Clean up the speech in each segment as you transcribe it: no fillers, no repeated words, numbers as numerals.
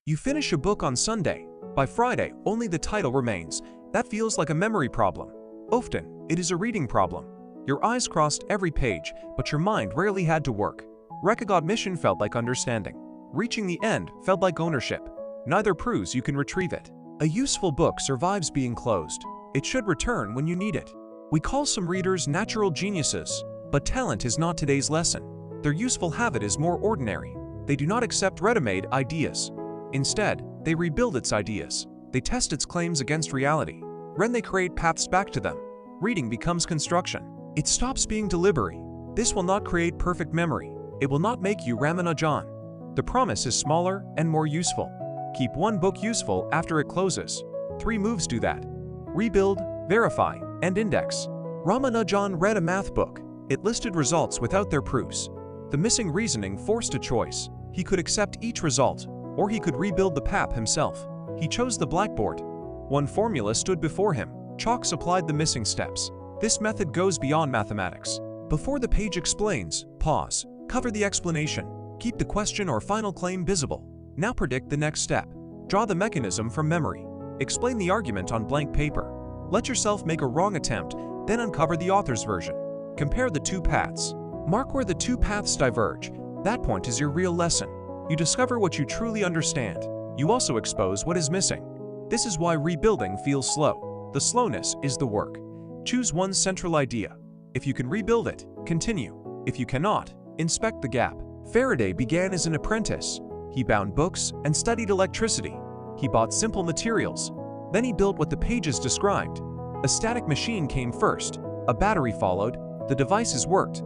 You finish a book on Sunday. By Friday, only the title remains. That feels like a memory problem. Often, it is a reading problem. Your eyes crossed every page, but your mind rarely had to work. Recognition felt like understanding. Reaching the end felt like ownership. Neither proves you can retrieve it. A useful book survives being closed. It should return when you need it. We call some readers natural geniuses, but talent is not today's lesson. Their useful habit is more ordinary. They do not accept ready-made ideas. Instead, they rebuild its ideas. They test its claims against reality. When they create paths back to them, reading becomes construction. It stops being deliberate. This will not create perfect memory. It will not make you Ramanujan. The promise is smaller and more useful. Keep one book useful after it closes. 3 moves do that. Rebuild, verify, and index. Ramanujan read a math book. It listed results without their proofs. The missing reasoning forced a choice. He could accept each result, or he could rebuild the path himself. He chose the blackboard. One formula stood before him. Chalk supplied the missing steps. This method goes beyond mathematics. Before the page explains, pause. Cover the explanation. Keep the question or final claim visible. Now predict the next step. Draw the mechanism from memory. Explain the argument on blank paper. Let yourself make a wrong attempt, then uncover the author's version. Compare the 2 paths. Mark where the 2 paths diverge. That point is your real lesson. You discover what you truly understand. You also expose what is missing. This is why rebuilding feels slow. The slowness is the work. Choose one central idea. If you can rebuild it, continue. If you cannot, inspect the gap. Faraday began as an apprentice. He bound books and studied electricity. He bought simple materials. Then he built what the pages described. A static machine came first. A battery followed. The devices worked.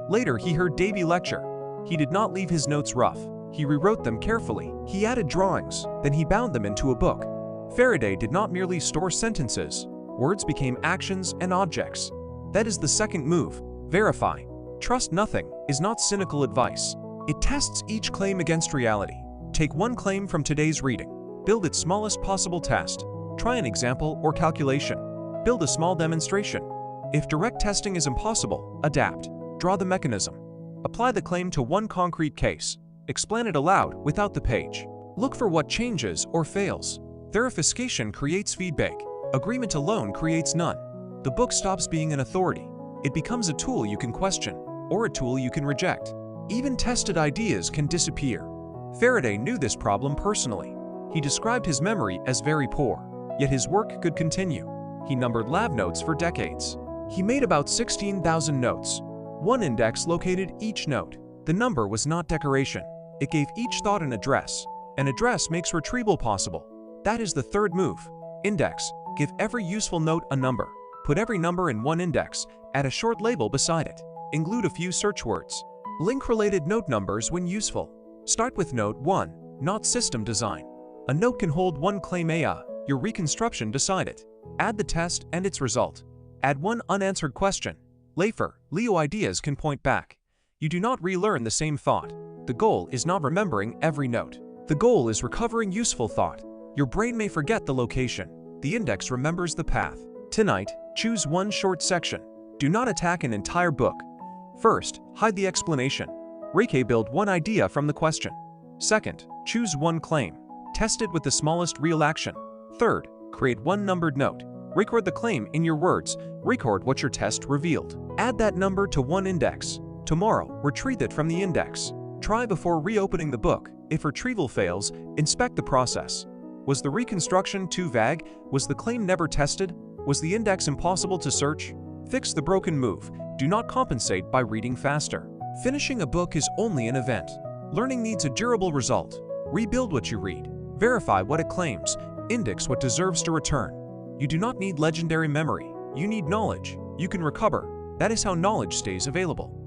Later, he heard Davy lecture. He did not leave his notes rough. He rewrote them carefully. He added drawings. Then he bound them into a book. Faraday did not merely store sentences. Words became actions and objects. That is the second move. Verify. Trust nothing is not cynical advice. It tests each claim against reality. Take one claim from today's reading. Build its smallest possible test. Try an example or calculation. Build a small demonstration. If direct testing is impossible, adapt. Draw the mechanism. Apply the claim to one concrete case. Explain it aloud without the page. Look for what changes or fails. Verification creates feedback. Agreement alone creates none. The book stops being an authority. It becomes a tool you can question, or a tool you can reject. Even tested ideas can disappear. Faraday knew this problem personally. He described his memory as very poor, yet his work could continue. He numbered lab notes for decades. He made about 16,000 notes. One index located each note. The number was not decoration. It gave each thought an address. An address makes retrieval possible. That is the third move. Index. Give every useful note a number. Put every number in one index. Add a short label beside it. Include a few search words. Link related note numbers when useful. Start with note 1, not system design. A note can hold one claim your reconstruction decide it. Add the test and its result. Add one unanswered question. Leo ideas can point back. You do not relearn the same thought. The goal is not remembering every note. The goal is recovering useful thought. Your brain may forget the location. The index remembers the path. Tonight, choose one short section. Do not attack an entire book. First, hide the explanation. Build one idea from the question. Second, choose one claim. Test it with the smallest real action. Third, create one numbered note. Record the claim in your words. Record what your test revealed. Add that number to one index. Tomorrow, retrieve it from the index. Try before reopening the book. If retrieval fails, inspect the process. Was the reconstruction too vague? Was the claim never tested? Was the index impossible to search? Fix the broken move. Do not compensate by reading faster. Finishing a book is only an event. Learning needs a durable result. Rebuild what you read. Verify what it claims. Index what deserves to return. You do not need legendary memory. You need knowledge. You can recover. That is how knowledge stays available.